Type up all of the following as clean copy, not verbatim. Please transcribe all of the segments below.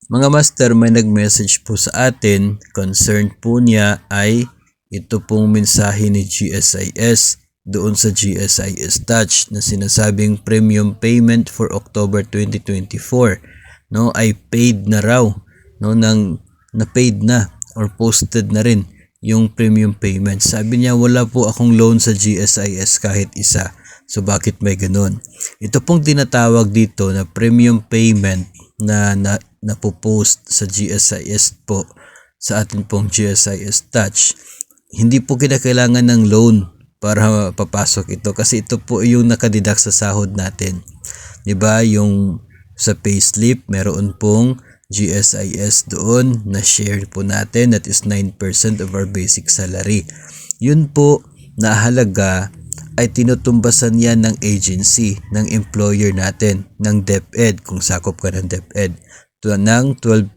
Mga master, may nag-message po sa atin. Concern po niya ay ito pong mensahe ni GSIS doon sa GSIS Touch na sinasabing premium payment for October 2024 no ay paid na raw, no, na paid na or posted na rin yung premium payment. Sabi niya wala po akong loan sa GSIS kahit isa. So bakit may ganun? Ito pong tinatawag dito na premium payment na napopost sa GSIS po, sa atin pong GSIS Touch. Hindi po kinakailangan ng loan para papasok ito kasi ito po yung nakadidak sa sahod natin. 'Di ba? Yung sa payslip meron pong GSIS doon na share po natin, that is 9% of our basic salary. Yun po na halaga ay tinutumbasan yan ng agency, ng employer natin, ng DepEd kung sakop ka ng DepEd, ng 12%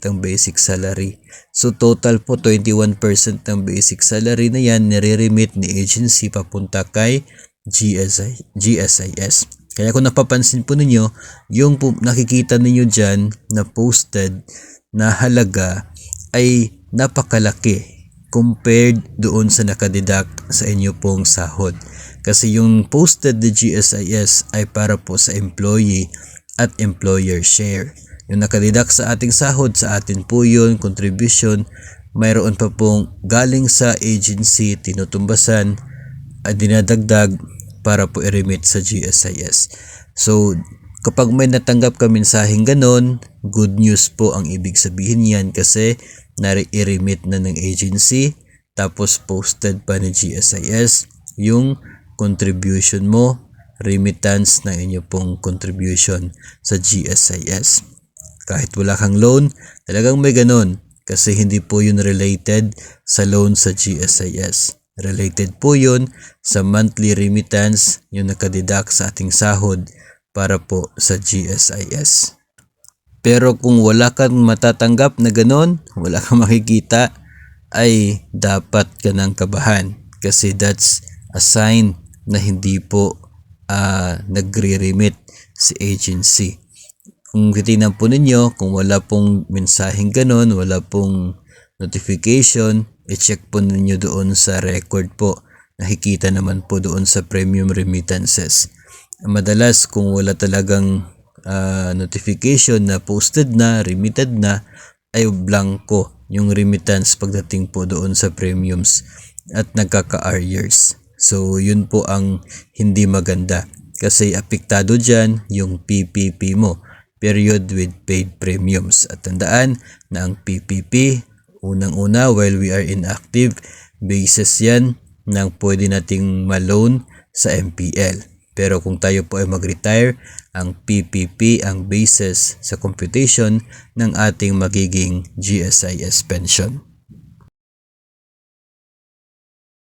ng basic salary. So total po 21% ng basic salary na yan nire-remit ni agency papunta kay GSIS. Kaya kung napapansin po ninyo, yung nakikita ninyo dyan na posted na halaga ay napakalaki compared doon sa nakadidak sa inyo pong sahod. Kasi yung posted na GSIS ay para po sa employee at employer share. Yung nakadidak sa ating sahod, sa atin po yun, contribution, mayroon pa pong galing sa agency, tinutumbasan, at dinadagdag para po i-remit sa GSIS. So, kapag may natanggap ka mensaheng ganon, good news po ang ibig sabihin yan kasi i-remit na ng agency, tapos posted pa ni GSIS yung contribution mo, remittance na inyo pong contribution sa GSIS. Kahit wala kang loan, talagang may ganon kasi hindi po yun related sa loan sa GSIS. Related po yun sa monthly remittance yung nakadidak sa ating sahod para po sa GSIS. Pero kung wala kang matatanggap na ganon, wala kang makikita, ay dapat ka nang kabahan kasi that's a sign na hindi po nagre-remit si agency. Kung titingnan po ninyo, kung wala pong mensaheng ganon, wala pong notification, i-check po ninyo doon sa record po. Nakikita naman po doon sa premium remittances. Madalas kung wala talagang notification na posted na, remitted na, ay blanco yung remittance pagdating po doon sa premiums at nagkaka-arrears. So yun po ang hindi maganda kasi apektado dyan yung PPP mo, period with paid premiums. At tandaan na ang PPP, unang-una, while we are inactive, basis yan ng pwede nating ma-loan sa MPL. Pero kung tayo po ay mag-retire, ang PPP ang basis sa computation ng ating magiging GSIS pension.